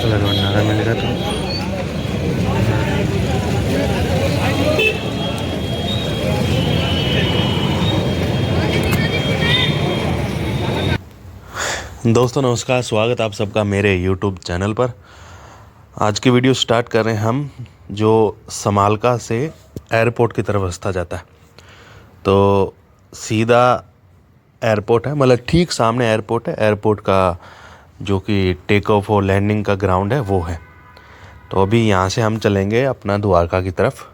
अगर भंडारा मिलेगा तो दोस्तों नमस्कार, स्वागत आप सबका मेरे YouTube चैनल पर। आज की वीडियो स्टार्ट कर रहे हैं हम जो समालका से एयरपोर्ट की तरफ रास्ता जाता है। तो सीधा एयरपोर्ट है, मतलब ठीक सामने एयरपोर्ट है। एयरपोर्ट का जो कि टेक ऑफ और लैंडिंग का ग्राउंड है वो है। तो अभी यहाँ से हम चलेंगे अपना द्वारका की तरफ।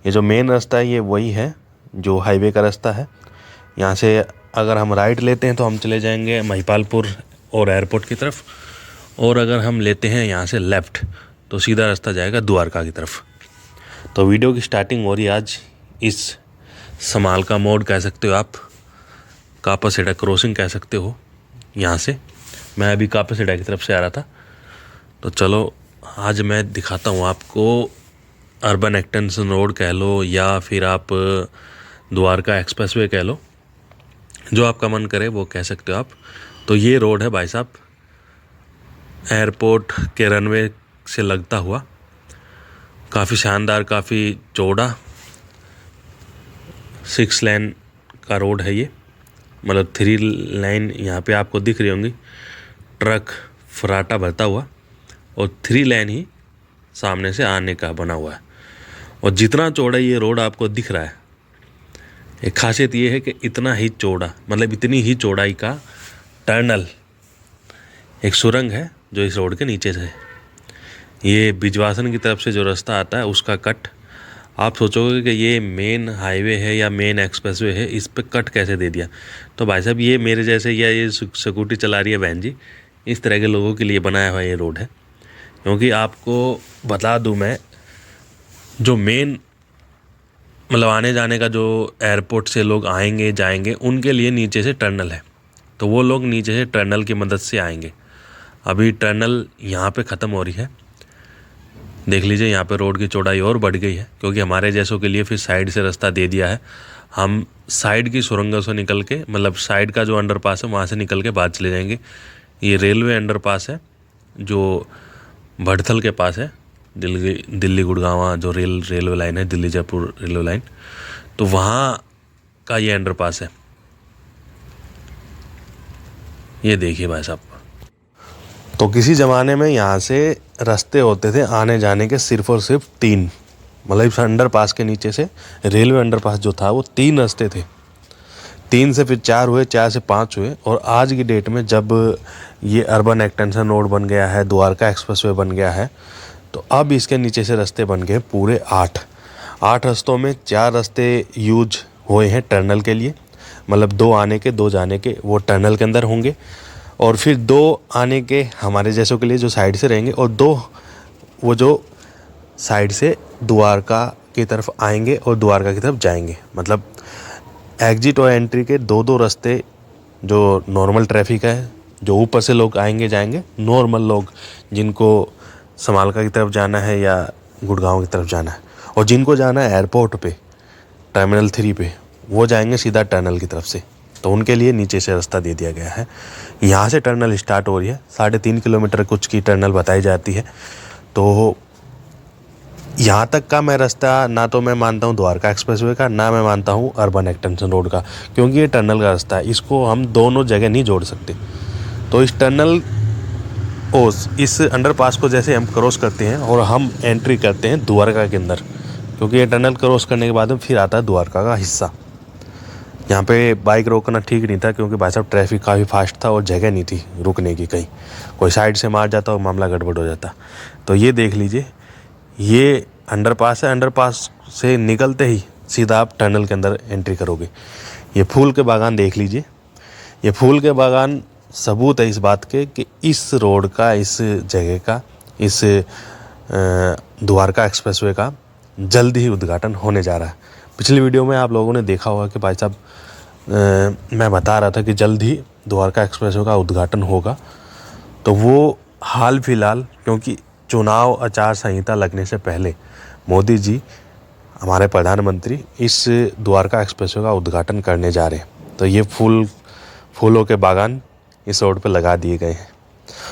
ये जो मेन रास्ता है ये वही है जो हाईवे का रास्ता है। यहाँ से अगर हम राइट लेते हैं तो हम चले जाएंगे महिपालपुर और एयरपोर्ट की तरफ, और अगर हम लेते हैं यहाँ से लेफ़्ट तो सीधा रास्ता जाएगा द्वारका की तरफ। तो वीडियो की स्टार्टिंग हो रही है आज इस समालका मोड़ कह सकते हो आप, कापासेड़ा क्रॉसिंग कह सकते हो। यहाँ से मैं अभी कापासेड़ा की तरफ से आ रहा था। तो चलो आज मैं दिखाता हूँ आपको अर्बन एक्सटेंशन रोड कह लो या फिर आप द्वारका एक्सप्रेसवे कह लो, जो आपका मन करे वो कह सकते हो आप। तो ये रोड है भाई साहब एयरपोर्ट के रनवे से लगता हुआ, काफ़ी शानदार, काफ़ी चौड़ा 6 लेन का रोड है ये। मतलब 3 लाइन यहाँ पे आपको दिख रही होंगी, ट्रक फराटा भरता हुआ, और 3 लेन ही सामने से आने का बना हुआ है। और जितना चौड़ा ये रोड आपको दिख रहा है, एक खासियत ये है कि इतना ही चौड़ा, मतलब इतनी ही चौड़ाई का टनल, एक सुरंग है जो इस रोड के नीचे से है। ये बिजवासन की तरफ से जो रास्ता आता है उसका कट आप सोचोगे कि ये मेन हाईवे है या मेन एक्सप्रेसवे है, इस पे कट कैसे दे दिया। तो भाई साहब ये मेरे जैसे या ये स्कूटी चला रही है बहन जी, इस तरह के लोगों के लिए बनाया हुआ ये रोड है। क्योंकि आपको बता दूं मैं, जो मेन मतलब आने जाने का जो एयरपोर्ट से लोग आएंगे जाएंगे उनके लिए नीचे से टनल है, तो वो लोग नीचे से टनल की मदद से आएंगे। अभी टनल यहाँ पे ख़त्म हो रही है, देख लीजिए यहाँ पे रोड की चौड़ाई और बढ़ गई है, क्योंकि हमारे जैसों के लिए फिर साइड से रास्ता दे दिया है। हम साइड की सुरंगों से निकल के, मतलब साइड का जो अंडरपास है वहाँ से निकल के बाद चले जाएंगे। ये रेलवे अंडरपास है जो भड़थल के पास है, दिल्ली गुड़गांव जो रेलवे लाइन है, दिल्ली जयपुर रेलवे लाइन, तो वहाँ का ये अंडरपास है। ये देखिए भाई साहब, तो किसी ज़माने में यहाँ से रास्ते होते थे आने जाने के सिर्फ और सिर्फ 3, मतलब इस अंडरपास के नीचे से रेलवे अंडरपास जो था वो 3 रास्ते थे। 3 से फिर 4 हुए, 4 से 5 हुए, और आज की डेट में जब ये अर्बन एक्सटेंशन रोड बन गया है, द्वारका एक्सप्रेसवे बन गया है, तो अब इसके नीचे से रास्ते बन गए पूरे 8 रास्तों में 4 रास्ते यूज हुए हैं टनल के लिए, मतलब 2 आने के 2 जाने के वो टनल के अंदर होंगे, और फिर 2 आने के हमारे जैसों के लिए जो साइड से रहेंगे, और 2 वो जो साइड से द्वारका की तरफ आएंगे और द्वारका की तरफ जाएंगे। मतलब एग्जिट और एंट्री के 2 रास्ते जो नॉर्मल ट्रैफिक है, जो ऊपर से लोग आएंगे जाएंगे, नॉर्मल लोग जिनको समालका की तरफ जाना है या गुड़गांव की तरफ जाना है, और जिनको जाना है एयरपोर्ट पे टर्मिनल 3 पे, वो जाएंगे सीधा टनल की तरफ से। तो उनके लिए नीचे से रास्ता दे दिया गया है। यहाँ से टनल स्टार्ट हो रही है, 3.5 किलोमीटर कुछ की टनल बताई जाती है। तो यहाँ तक का मैं रास्ता ना तो मैं मानता हूँ द्वारका एक्सप्रेसवे का, ना मैं मानता हूँ अर्बन एक्सटेंशन रोड का, क्योंकि ये टनल का रास्ता है, इसको हम दोनों जगह नहीं जोड़ सकते। तो इस टनल इस अंडरपास को जैसे हम क्रॉस करते हैं और हम एंट्री करते हैं द्वारका के अंदर, क्योंकि ये टनल क्रॉस करने के बाद में फिर आता है द्वारका का हिस्सा। यहाँ पे बाइक रोकना ठीक नहीं था, क्योंकि भाई साहब ट्रैफिक काफ़ी फास्ट था और जगह नहीं थी रुकने की, कहीं कोई साइड से मार जाता और मामला गड़बड़ हो जाता। तो ये देख लीजिए, ये अंडरपास है, अंडरपास से निकलते ही सीधा आप टनल के अंदर एंट्री करोगे। ये फूल के बागान देख लीजिए, ये फूल के बागान सबूत है इस बात के कि इस रोड का, इस जगह का, इस द्वारका एक्सप्रेसवे का जल्द ही उद्घाटन होने जा रहा है। पिछली वीडियो में आप लोगों ने देखा होगा कि भाई साहब मैं बता रहा था कि जल्द ही द्वारका एक्सप्रेसवे का उद्घाटन होगा। तो वो हाल फिलहाल, क्योंकि चुनाव आचार संहिता लगने से पहले मोदी जी हमारे प्रधानमंत्री इस द्वारका एक्सप्रेसवे का उद्घाटन करने जा रहे हैं। तो ये फूलों के बागान इस रोड पे लगा दिए गए हैं,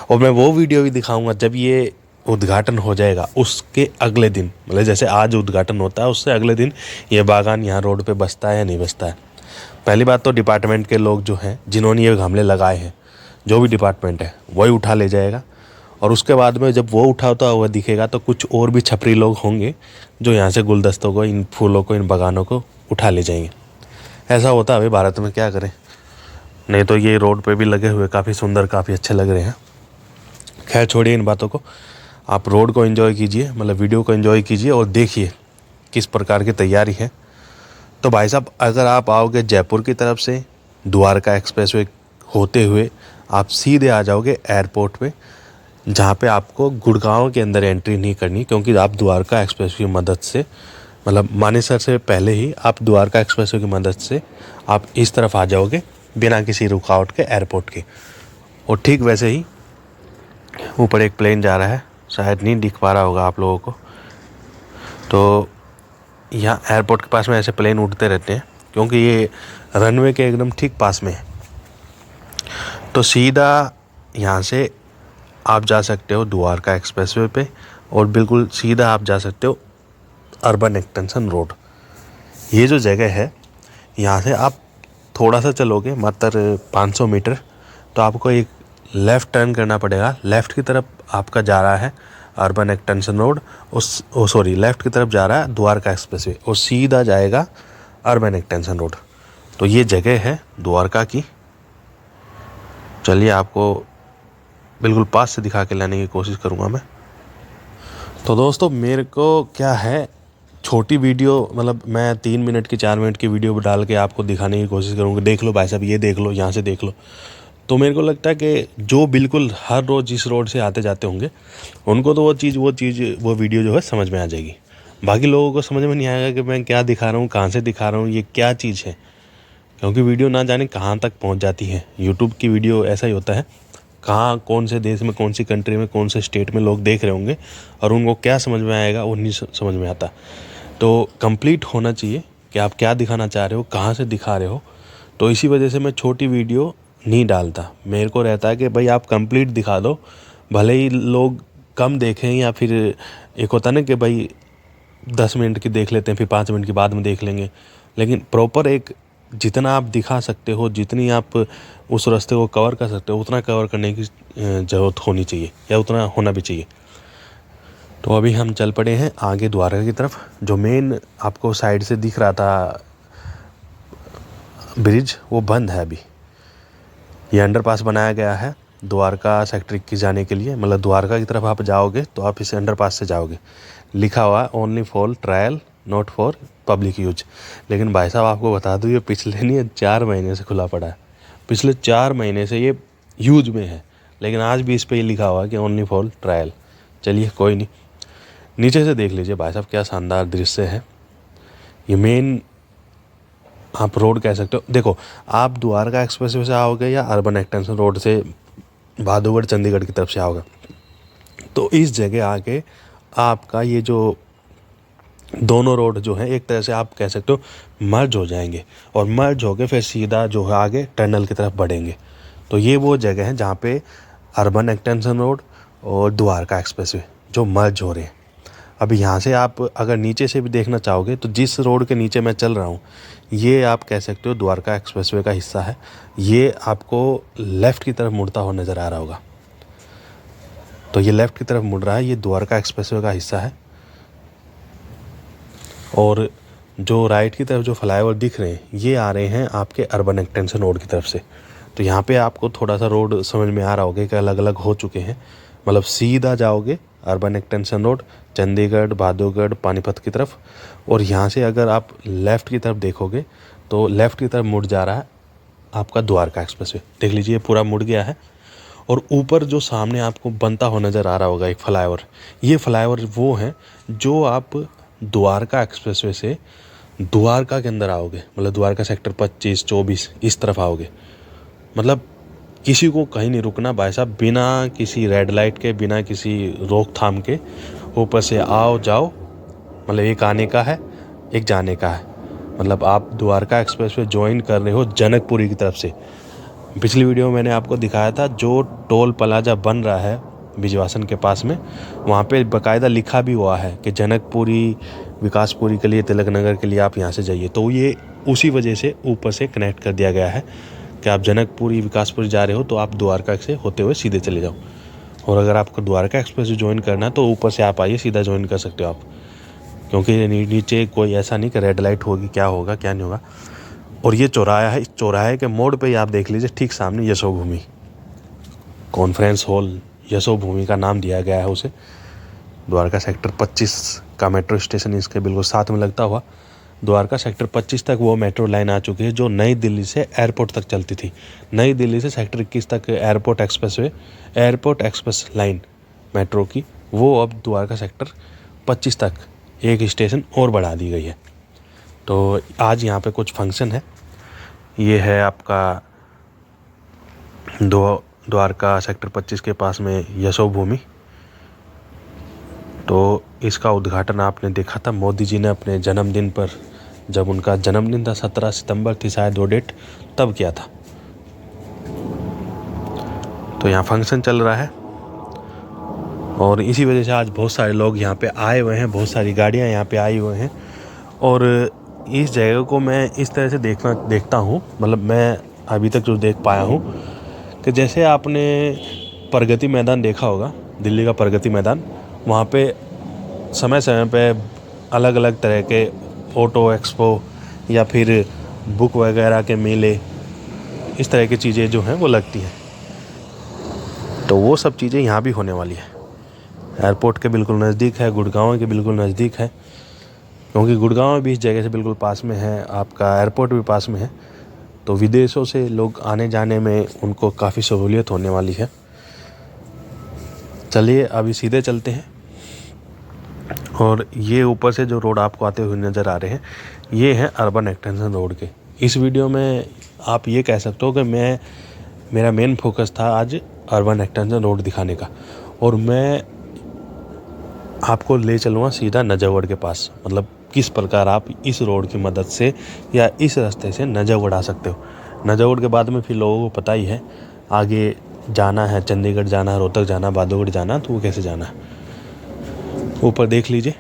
और मैं वो वीडियो भी दिखाऊंगा जब ये उद्घाटन हो जाएगा। उसके अगले दिन, मतलब जैसे आज उद्घाटन होता है उससे अगले दिन ये बागान यहाँ रोड पे बसता है या नहीं बसता है। पहली बात तो डिपार्टमेंट के लोग जो हैं जिन्होंने ये गमले लगाए हैं, जो भी डिपार्टमेंट है वही उठा ले जाएगा, और उसके बाद में जब वो उठाता हुआ दिखेगा तो कुछ और भी छपरी लोग होंगे जो यहाँ से गुलदस्तों को, इन फूलों को, इन बागानों को उठा ले जाएंगे। ऐसा होता है अभी भारत में, क्या करें। नहीं तो ये रोड पे भी लगे हुए काफ़ी सुंदर, काफ़ी अच्छे लग रहे हैं। खैर छोड़िए इन बातों को, आप रोड को एंजॉय कीजिए, मतलब वीडियो को एंजॉय कीजिए और देखिए किस प्रकार की तैयारी है। तो भाई साहब, अगर आप आओगे जयपुर की तरफ से द्वारका एक्सप्रेसवे होते हुए, आप सीधे आ जाओगे एयरपोर्ट पे, जहाँ पे आपको गुड़गांव के अंदर एंट्री नहीं करनी, क्योंकि आप द्वारका एक्सप्रेसवे की मदद से, मतलब मानेसर से पहले ही आप द्वारका एक्सप्रेसवे की मदद से आप इस तरफ आ जाओगे बिना किसी रुकावट के एयरपोर्ट के। और ठीक वैसे ही ऊपर एक प्लेन जा रहा है, शायद नहीं दिख पा रहा होगा आप लोगों को। तो यहाँ एयरपोर्ट के पास में ऐसे प्लेन उड़ते रहते हैं, क्योंकि ये रनवे के एकदम ठीक पास में है। तो सीधा यहाँ से आप जा सकते हो द्वारका एक्सप्रेसवे पे, और बिल्कुल सीधा आप जा सकते हो अर्बन एक्सटेंशन रोड। ये जो जगह है, यहाँ से आप थोड़ा सा चलोगे मात्र 500 मीटर, तो आपको एक लेफ़्ट टर्न करना पड़ेगा। लेफ़्ट की तरफ आपका जा रहा है अर्बन एक्सटेंशन रोड, लेफ़्ट की तरफ जा रहा है द्वारका एक्सप्रेसवे, और सीधा जाएगा अर्बन एक्सटेंशन रोड। तो ये जगह है द्वारका की। चलिए आपको बिल्कुल पास से दिखा के लाने की कोशिश करूँगा मैं। तो दोस्तों, मेरे को क्या है छोटी वीडियो मतलब मैं 3 मिनट की 4 मिनट की वीडियो डाल के आपको दिखाने की कोशिश करूँगा, देख लो भाई साहब ये देख लो, यहाँ से देख लो। तो मेरे को लगता है कि जो बिल्कुल हर रोज़ जिस रोड से आते जाते होंगे उनको तो वो वीडियो जो है समझ में आ जाएगी। बाकी लोगों को समझ में नहीं आएगा कि मैं क्या दिखा रहा हूँ, कहाँ से दिखा रहा हूँ, ये क्या चीज़ है, क्योंकि वीडियो ना जाने कहाँ तक पहुँच जाती है। यूट्यूब की वीडियो ऐसा ही होता है, कहाँ कौन से देश में, कौन सी कंट्री में, कौन से स्टेट में लोग देख रहे होंगे और उनको क्या समझ में आएगा वो नहीं समझ में आता। तो कंप्लीट होना चाहिए कि आप क्या दिखाना चाह रहे हो, कहाँ से दिखा रहे हो। तो इसी वजह से मैं छोटी वीडियो नहीं डालता। मेरे को रहता है कि भाई आप कंप्लीट दिखा दो, भले ही लोग कम देखें या फिर एक होता ना कि भाई 10 मिनट की देख लेते हैं फिर 5 मिनट के बाद में देख लेंगे, लेकिन प्रॉपर एक जितना आप दिखा सकते हो, जितनी आप उस रास्ते को कवर कर सकते हो उतना कवर करने की ज़रूरत होनी चाहिए या उतना होना भी चाहिए। तो अभी हम चल पड़े हैं आगे द्वारका की तरफ। जो मेन आपको साइड से दिख रहा था ब्रिज वो बंद है अभी। ये अंडरपास बनाया गया है द्वारका सेक्टर 21 जाने के लिए, मतलब द्वारका की तरफ आप जाओगे तो आप इस अंडरपास से जाओगे। लिखा हुआ है only for trial not for public use. लेकिन भाई साहब आपको बता दूँ ये पिछले नहीं 4 महीने से खुला पड़ा है, पिछले 4 महीने से ये यूज में है, लेकिन आज भी इस पर लिखा हुआ है कि ओनली फॉर ट्रायल। चलिए कोई नहीं, नीचे से देख लीजिए भाई साहब क्या शानदार दृश्य है। ये मेन आप रोड कह सकते हो। देखो आप द्वारका एक्सप्रेसवे से आओगे या अर्बन एक्सटेंशन रोड से भादुगढ़ चंडीगढ़ की तरफ से आओगे तो इस जगह आके आपका ये जो दोनों रोड जो है एक तरह से आप कह सकते हो मर्ज हो जाएंगे, और मर्ज हो के फिर सीधा जो है आगे टनल की तरफ बढ़ेंगे। तो ये वो जगह है जहाँ पे अर्बन एक्सटेंशन रोड और द्वारका एक्सप्रेसवे जो मर्ज हो रहे हैं। अभी यहाँ से आप अगर नीचे से भी देखना चाहोगे तो जिस रोड के नीचे मैं चल रहा हूँ ये आप कह सकते हो द्वारका एक्सप्रेसवे का हिस्सा है। ये आपको लेफ़्ट की तरफ मुड़ता हुआ नज़र आ रहा होगा, तो ये लेफ़्ट की तरफ मुड़ रहा है, ये द्वारका एक्सप्रेसवे का हिस्सा है। और जो राइट की तरफ जो फ्लाईओवर दिख रहे हैं ये आ रहे हैं आपके अर्बन एक्सटेंशन रोड की तरफ से। तो यहाँ पे आपको थोड़ा सा रोड समझ में आ रहा होगा कि अलग अलग हो चुके हैं। मतलब सीधा जाओगे urban extension road Chandigarh, Bhadugarh, Panipat की तरफ, और यहाँ से अगर आप लेफ़्ट की तरफ देखोगे तो लेफ़्ट की तरफ मुड़ जा रहा है आपका द्वारका एक्सप्रेसवे। देख लीजिए पूरा मुड़ गया है। और ऊपर जो सामने आपको बनता हुआ नज़र आ रहा होगा एक फ्लाईओवर, ये फ्लाईओवर वो है जो आप द्वारका एक्सप्रेसवे से द्वारका के अंदर आओगे, मतलब द्वारका सेक्टर 25, 24 इस तरफ आओगे। मतलब किसी को कहीं नहीं रुकना भाई साहब, बिना किसी रेड लाइट के, बिना किसी रोकथाम के ऊपर से आओ जाओ। मतलब एक आने का है एक जाने का है। मतलब आप द्वारका एक्सप्रेसवे ज्वाइन कर रहे हो जनकपुरी की तरफ से। पिछली वीडियो में मैंने आपको दिखाया था जो टोल प्लाजा बन रहा है बिजवासन के पास में, वहाँ पे बाकायदा लिखा भी हुआ है कि जनकपुरी, विकासपुरी के लिए, तिलक नगर के लिए आप यहाँ से जाइए। तो ये उसी वजह से ऊपर से कनेक्ट कर दिया गया है कि आप जनकपुरी, विकासपुरी जा रहे हो तो आप द्वारका से होते हुए सीधे चले जाओ। और अगर आपको द्वारका एक्सप्रेस ज्वाइन करना है तो ऊपर से आप आइए, सीधा ज्वाइन कर सकते हो आप, क्योंकि नीचे कोई ऐसा नहीं कि रेड लाइट होगी, क्या होगा क्या नहीं होगा। और ये चौराहा है, इस चौराहे के मोड़ पे ही आप देख लीजिए ठीक सामने यशोभूमि कॉन्फ्रेंस हॉल, यशोभूमि का नाम दिया गया है उसे। द्वारका सेक्टर 25 का मेट्रो स्टेशन इसके बिल्कुल साथ में लगता हुआ द्वारका सेक्टर 25 तक वो मेट्रो लाइन आ चुकी है जो नई दिल्ली से एयरपोर्ट तक चलती थी। नई दिल्ली से सेक्टर 21 तक एयरपोर्ट एक्सप्रेस लाइन मेट्रो की, वो अब द्वारका सेक्टर 25 तक एक स्टेशन और बढ़ा दी गई है। तो आज यहाँ पे कुछ फंक्शन है। ये है आपका द्वारका सेक्टर 25 के पास में यशोभूमि। तो इसका उद्घाटन आपने देखा था मोदी जी ने अपने जन्मदिन पर, जब उनका जन्मदिन था 17 सितंबर थी शायद वो डेट, तब किया था। तो यहाँ फंक्शन चल रहा है और इसी वजह से आज बहुत सारे लोग यहाँ पे आए हुए हैं, बहुत सारी गाड़ियाँ यहाँ पे आई हुए हैं। और इस जगह को मैं इस तरह से देखता हूँ, मतलब मैं अभी तक जो देख पाया हूँ कि जैसे आपने प्रगति मैदान देखा होगा, दिल्ली का प्रगति मैदान, वहाँ पे समय समय पे अलग अलग तरह के ऑटो एक्सपो या फिर बुक वगैरह के मेले, इस तरह की चीज़ें जो हैं वो लगती हैं। तो वो सब चीज़ें यहाँ भी होने वाली है। एयरपोर्ट के बिल्कुल नज़दीक है, गुड़गांव के बिल्कुल नज़दीक है। क्योंकि गुड़गांव भी इस जगह से बिल्कुल पास में है, आपका एयरपोर्ट भी पास में है, तो विदेशों से लोग आने जाने में उनको काफ़ी सहूलियत होने वाली है। चलिए अभी सीधे चलते हैं। और ये ऊपर से जो रोड आपको आते हुए नज़र आ रहे हैं, ये हैं अर्बन एक्सटेंशन रोड के। इस वीडियो में आप ये कह सकते हो कि मेरा मेन फोकस था आज अर्बन एक्सटेंशन रोड दिखाने का, और मैं आपको ले चलूँगा सीधा नजफगढ़ के पास। मतलब किस प्रकार आप इस रोड की मदद से या इस रास्ते से नजफगढ़ आ सकते हो। नजफगढ़ के बाद में फिर लोगों को पता ही है आगे जाना है, चंडीगढ़ जाना है, रोहतक जाना, बादोगढ़ जाना, तो वो कैसे जाना है। ऊपर देख लीजिए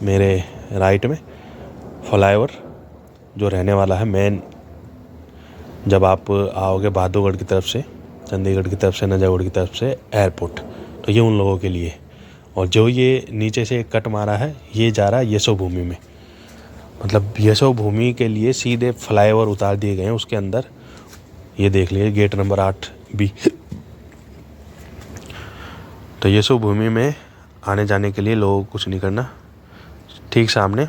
मेरे राइट में फ्लाईओवर जो रहने वाला है मेन, जब आप आओगे बादोगढ़ की तरफ से, चंडीगढ़ की तरफ से, नजफगढ़ की तरफ से एयरपोर्ट, तो ये उन लोगों के लिए। और जो ये नीचे से कट मारा है, ये जा रहा है यशोभूमि में। मतलब यशोभूमि के लिए सीधे फ्लाईओवर उतार दिए गए हैं उसके अंदर। ये देख लीजिए गेट नंबर 8B। तो यशोभूमि में आने जाने के लिए लोगों को कुछ नहीं करना। ठीक सामने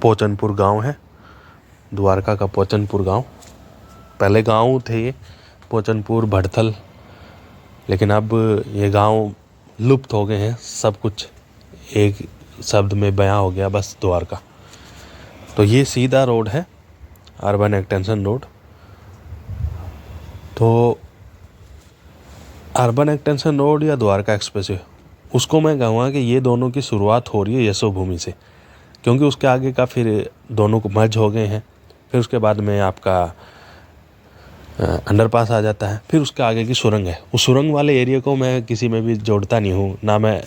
पोचनपुर गांव है, द्वारका का पोचनपुर गांव। पहले गांव थे ये पोचनपुर, भड़थल, लेकिन अब ये गांव लुप्त हो गए हैं। सब कुछ एक शब्द में बयां हो गया, बस द्वारका। तो ये सीधा रोड है अर्बन एक्सटेंशन रोड। तो अर्बन एक्सटेंशन रोड या द्वारका एक्सप्रेसवे, उसको मैं कहूँगा कि ये दोनों की शुरुआत हो रही है यशोभूमि से, क्योंकि उसके आगे का फिर दोनों को मर्ज हो गए हैं। फिर उसके बाद में आपका अंडरपास आ जाता है, फिर उसके आगे की सुरंग है। उस सुरंग वाले एरिया को मैं किसी में भी जोड़ता नहीं हूँ, ना मैं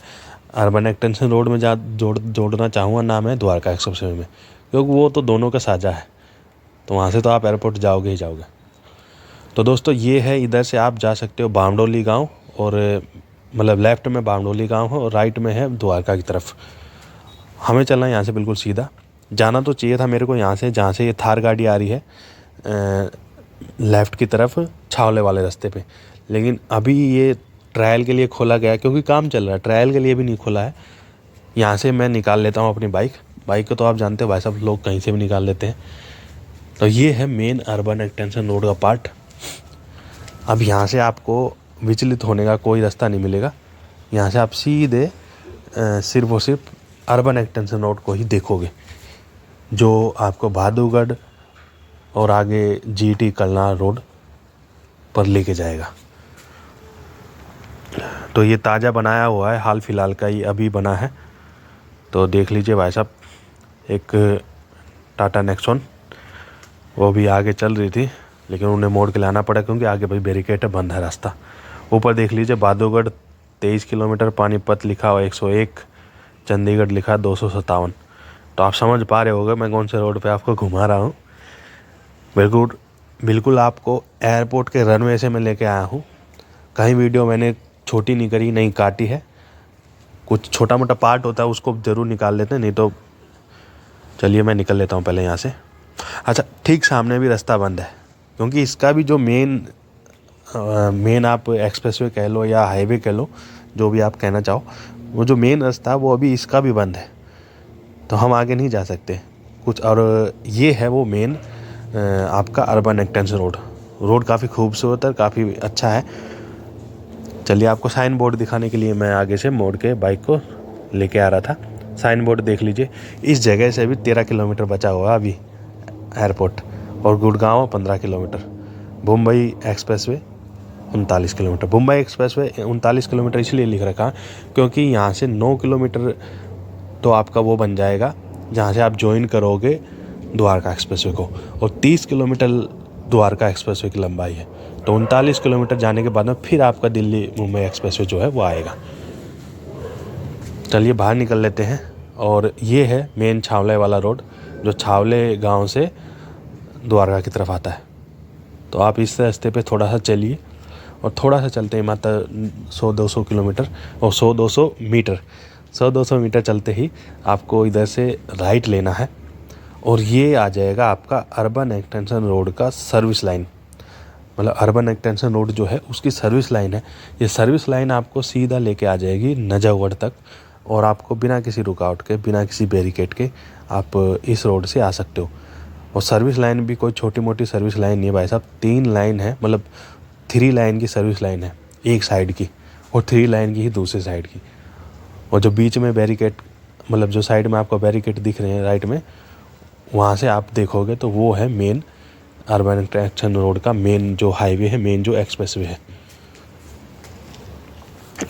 अर्बन एक्सटेंशन रोड में जोड़ना चाहूँगा, ना मैं द्वारका एक्सप्रेसवे में, क्योंकि वो तो दोनों का साझा है। तो वहाँ से तो आप एयरपोर्ट जाओगे ही जाओगे। तो दोस्तों ये है, इधर से आप जा सकते हो बामडोली गाँव, और मतलब लेफ़्ट में बामडोली गाँव है और राइट में है द्वारका की तरफ। हमें चलना है यहाँ से बिल्कुल सीधा। जाना तो चाहिए था मेरे को यहाँ से, जहाँ से ये थार गाड़ी आ रही है लेफ़्ट की तरफ छावले वाले रास्ते पे, लेकिन अभी ये ट्रायल के लिए खोला गया, क्योंकि काम चल रहा है, ट्रायल के लिए भी नहीं खोला है। यहाँ से मैं निकाल लेता हूँ अपनी बाइक को, तो आप जानते हो भाई साहब लोग कहीं से भी निकाल लेते हैं। तो ये है मेन अर्बन एक्सटेंशन रोड का पार्ट। अब यहाँ से आपको विचलित होने का कोई रास्ता नहीं मिलेगा। यहाँ से आप सीधे सिर्फ और सिर्फ अर्बन एक्सटेंशन रोड को ही देखोगे, जो आपको बादोगढ़ और आगे GT कलनार रोड पर लेके जाएगा। तो ये ताज़ा बनाया हुआ है, हाल फिलहाल का ही अभी बना है। तो देख लीजिए भाई साहब, एक टाटा नेक्सॉन, वो भी आगे चल रही थी, लेकिन उन्हें मोड़ के लाना पड़ा, क्योंकि आगे भाई बैरिकेड बंद है रास्ता। ऊपर देख लीजिए बादोगढ़ 23 किलोमीटर, पानीपत लिखा हुआ 101, चंडीगढ़ लिखा 257। तो आप समझ पा रहे होंगे मैं कौन से रोड पे आपको घुमा रहा हूँ। बिल्कुल आपको एयरपोर्ट के रनवे से मैं लेके आया हूँ। कहीं वीडियो मैंने छोटी नहीं करी, नहीं काटी है। कुछ छोटा मोटा पार्ट होता है उसको ज़रूर निकाल लेते हैं, नहीं तो चलिए मैं निकल लेता हूँ पहले यहाँ से। अच्छा, ठीक सामने भी रास्ता बंद है, क्योंकि इसका भी जो मेन आप एक्सप्रेसवे कह लो या हाईवे कह लो, जो भी आप कहना चाहो, वो जो मेन रास्ता है वो अभी इसका भी बंद है, तो हम आगे नहीं जा सकते कुछ। और ये है वो मेन आपका अर्बन एक्सटेंशन रोड काफ़ी खूबसूरत है, काफ़ी अच्छा है। चलिए आपको साइन बोर्ड दिखाने के लिए मैं आगे से मोड़ के बाइक को लेके आ रहा था। साइन बोर्ड देख लीजिए, इस जगह से भी 13 किलोमीटर बचा हुआ है अभी एयरपोर्ट, और Gurgaon 15 kilometre. Mumbai expressway 39 kilometre. Mumbai expressway 39 kilometre इसलिए लिख रखा क्योंकि यहाँ से 9 किलोमीटर तो आपका वो बन जाएगा जहाँ से आप ज्वाइन करोगे द्वारका एक्सप्रेसवे को, और 30 किलोमीटर द्वारका एक्सप्रेसवे की लंबाई है। तो 39 किलोमीटर जाने के बाद में फिर आपका दिल्ली मुंबई एक्सप्रेसवे जो है वो आएगा। चलिए बाहर निकल लेते हैं। और ये है मेन छावले वाला रोड, जो छावले गांव से द्वारका की तरफ आता है। तो आप इस रास्ते पे थोड़ा सा चलिए, और थोड़ा सा चलते ही मात्र 100-200 किलोमीटर और 100-200 मीटर चलते ही आपको इधर से राइट लेना है, और ये आ जाएगा आपका अर्बन एक्सटेंशन रोड का सर्विस लाइन। मतलब अर्बन एक्सटेंशन रोड जो है उसकी सर्विस लाइन है। ये सर्विस लाइन आपको सीधा लेके आ जाएगी नजफगढ़ तक, और आपको बिना किसी रुकावट के, बिना किसी बैरिकेड के आप इस रोड से आ सकते हो। और सर्विस लाइन भी कोई छोटी मोटी सर्विस लाइन नहीं है भाई साहब, 3 लाइन है, मतलब 3 लाइन की सर्विस लाइन है एक साइड की, और 3 लाइन की ही दूसरी साइड की। और जो बीच में बैरिकेड, मतलब जो साइड में आपको बैरिकेड दिख रहे हैं राइट में, वहाँ से आप देखोगे तो वो है मेन अर्बन इंटरेक्शन रोड का मेन जो हाईवे है, मेन जो एक्सप्रेसवे है।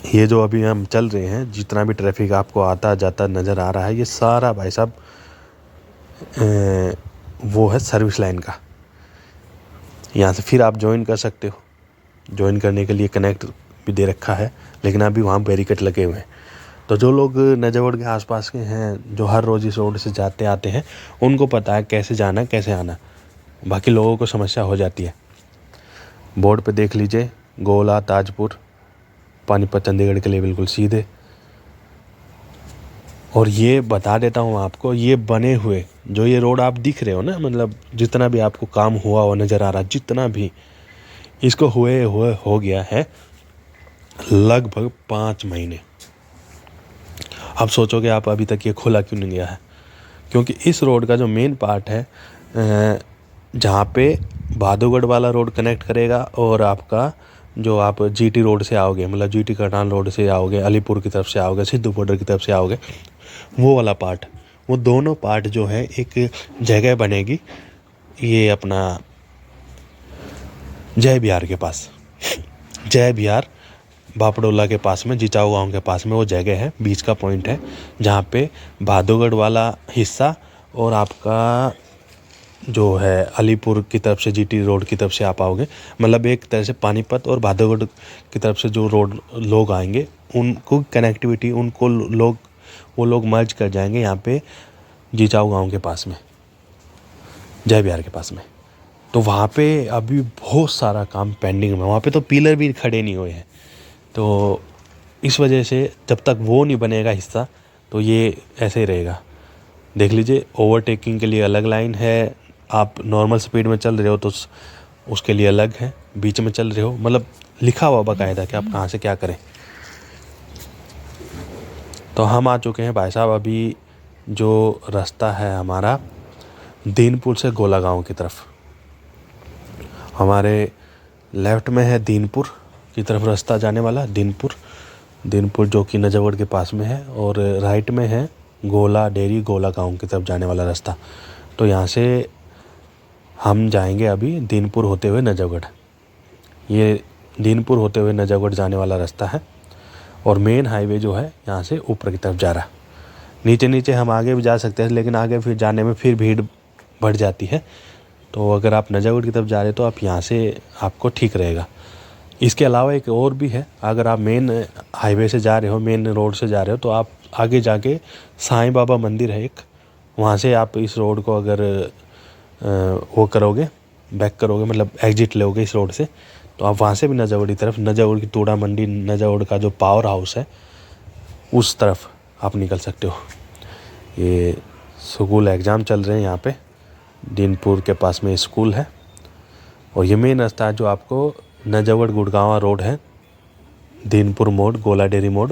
ये जो अभी हम चल रहे हैं, जितना भी ट्रैफिक आपको आता जाता नज़र आ रहा है, ये सारा भाई साहब वो है सर्विस लाइन का। यहाँ से फिर आप ज्वाइन कर सकते हो, ज्वाइन करने के लिए कनेक्ट भी दे रखा है, लेकिन अभी वहाँ बैरिकेड लगे हुए हैं। तो जो लोग नजफगढ़ के आसपास के हैं, जो हर रोज़ इस रोड से जाते आते हैं, उनको पता है कैसे जाना कैसे आना। बाकी लोगों को समस्या हो जाती है। बोर्ड पे देख लीजिए, गोला ताजपुर पानीपत चंडीगढ़ के लिए बिल्कुल सीधे। और ये बता देता हूँ आपको, ये बने हुए जो ये रोड आप दिख रहे हो ना, मतलब जितना भी आपको काम हुआ हो नज़र आ रहा, जितना भी इसको हुए हो गया है लगभग 5 महीने। आप सोचोगे आप अभी तक ये खुला क्यों नहीं गया है? क्योंकि इस रोड का जो मेन पार्ट है, जहाँ पे भादोगढ़ वाला रोड कनेक्ट करेगा और आपका जो आप जीटी रोड से आओगे, मतलब जीटी करनाल रोड से आओगे, अलीपुर की तरफ से आओगे, सिद्धू बॉर्डर की तरफ से आओगे, वो वाला पार्ट, वो दोनों पार्ट जो है एक जगह बनेगी, ये अपना जय बिहार के पास, जय बिहार बापड़ोला के पास में, जिचाऊ गांव के पास में वो जगह है, बीच का पॉइंट है, जहाँ पे भादोगढ़ वाला हिस्सा और आपका जो है अलीपुर की तरफ से जीटी रोड की तरफ से आप आओगे, मतलब एक तरह से पानीपत और भादोगढ़ की तरफ से जो रोड लोग आएंगे उनको कनेक्टिविटी, उनको वो लोग मर्ज कर जाएंगे यहाँ पे जिचाऊ गांव के पास में, जय बिहार के पास में। तो वहाँ पे अभी बहुत सारा काम पेंडिंग में, वहाँ पे तो पिलर भी खड़े नहीं हुए हैं। तो इस वजह से जब तक वो नहीं बनेगा हिस्सा, तो ये ऐसे ही रहेगा। देख लीजिए, ओवरटेकिंग के लिए अलग लाइन है, आप नॉर्मल स्पीड में चल रहे हो तो उसके लिए अलग है, बीच में चल रहे हो, मतलब लिखा हुआ बाकायदा कि आप कहाँ से क्या करें। तो हम आ चुके हैं भाई साहब, अभी जो रास्ता है हमारा दीनपुर से गोला गांव की तरफ, हमारे लेफ़्ट में है दीनपुर की तरफ रास्ता जाने वाला, दीनपुर जो कि नजफगढ़ के पास में है, और राइट में है गोला डेरी गोला गांव की तरफ जाने वाला रास्ता। तो यहाँ से हम जाएंगे अभी दीनपुर होते हुए नजफगढ़। ये दीनपुर होते हुए नजफगढ़ जाने वाला रास्ता है, और मेन हाईवे जो है यहाँ से ऊपर की तरफ जा रहा है। नीचे हम आगे भी जा सकते हैं, लेकिन आगे फिर जाने में फिर भीड़ बढ़ जाती है। तो अगर आप नजफगढ़ की तरफ जा रहे हो तो आप यहाँ से आपको ठीक रहेगा। इसके अलावा एक और भी है, अगर आप मेन हाईवे से जा रहे हो, मेन रोड से जा रहे हो, तो आप आगे जाके साईं बाबा मंदिर है एक, वहाँ से आप इस रोड को अगर वो करोगे, बैक करोगे, मतलब एग्जिट लोगे इस रोड से, तो आप वहाँ से भी नजफगढ़ की तरफ, नजफगढ़ की तोड़ा मंडी, नजफगढ़ का जो पावर हाउस है उस तरफ आप निकल सकते हो। ये स्कूल एग्ज़ाम चल रहे हैं यहाँ पे, दीनपुर के पास में स्कूल है। और ये मेन रास्ता है जो आपको नजफगढ़ गुड़गांव रोड है, दीनपुर मोड़, गोला डेरी मोड़,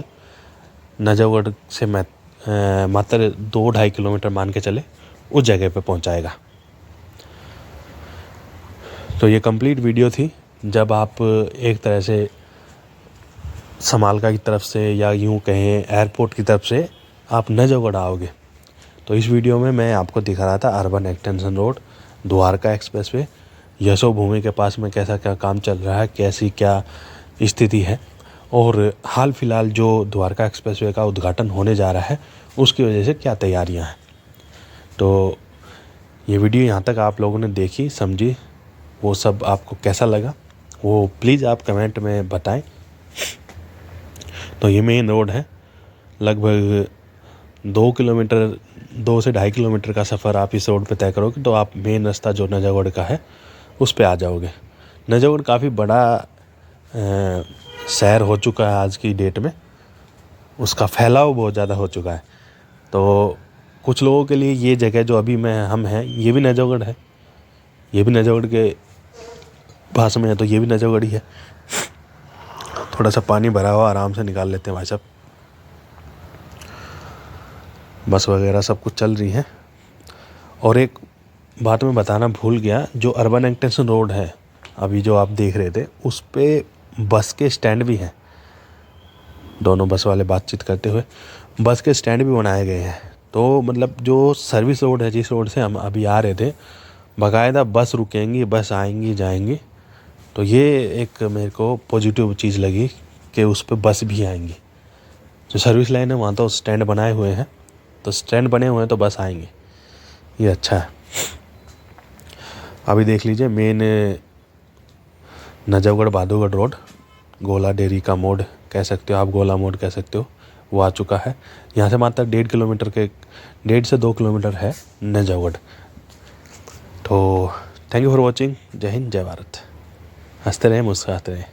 नजफगढ़ से मात्र 2-2.5 किलोमीटर मान के चले उस जगह पे पहुंचाएगा। तो ये कंप्लीट वीडियो थी, जब आप एक तरह से समालका की तरफ से, या यूँ कहें एयरपोर्ट की तरफ से आप नजफगढ़ आओगे। तो इस वीडियो में मैं आपको दिखा रहा था urban extension road, Dwarka expressway, Yashobhoomi के पास में कैसा क्या काम चल रहा है, कैसी क्या स्थिति है, और हाल फिलहाल जो द्वारका एक्सप्रेसवे का उद्घाटन होने जा रहा है उसकी वजह से क्या तैयारियां हैं। तो ये वीडियो यहाँ तक आप लोगों ने देखी, समझी, वो सब आपको कैसा लगा वो प्लीज़ आप कमेंट में बताएं। तो ये मेन रोड है, लगभग 2 किलोमीटर, 2 से 2.5 किलोमीटर का सफ़र आप इस रोड पे तय करोगे तो आप मेन रास्ता जो नजफगढ़ का है उस पे आ जाओगे। नजफगढ़ काफ़ी बड़ा शहर हो चुका है आज की डेट में, उसका फैलाव बहुत ज़्यादा हो चुका है। तो कुछ लोगों के लिए ये जगह जो अभी हम हैं, ये भी नजफगढ़ है, ये भी नजफगढ़ के पास में है, तो ये भी नजफगढ़ ही है। थोड़ा सा पानी भरा हुआ, आराम से निकाल लेते हैं भाई साहब। बस वगैरह सब कुछ चल रही है। और एक बात मैं बताना भूल गया, जो अर्बन एक्सटेंशन रोड है अभी जो आप देख रहे थे, उस पे बस के स्टैंड भी हैं। दोनों बस वाले बातचीत करते हुए बस के स्टैंड भी बनाए गए हैं। तो मतलब जो सर्विस रोड है, जिस रोड से हम अभी आ रहे थे, बाकायदा बस रुकेंगी, बस आएंगी जाएंगी। तो ये एक मेरे को पॉजिटिव चीज़ लगी कि उस पर बस भी आएंगी। जो सर्विस लाइन है वहाँ तो स्टैंड बनाए हुए हैं, तो स्टैंड बने हुए हैं तो बस आएंगे, ये अच्छा है। अभी देख लीजिए मेन नजफगढ़ बहादुरगढ़ रोड, गोला डेयरी का मोड़ कह सकते हो आप, गोला मोड़ कह सकते हो, वो आ चुका है। यहाँ से मात्र 1.5 से 2 किलोमीटर है नजफगढ़। तो थैंक यू फॉर वॉचिंग। जय हिंद, जय भारत। हंसते रहें, मुस्कुराते रहें।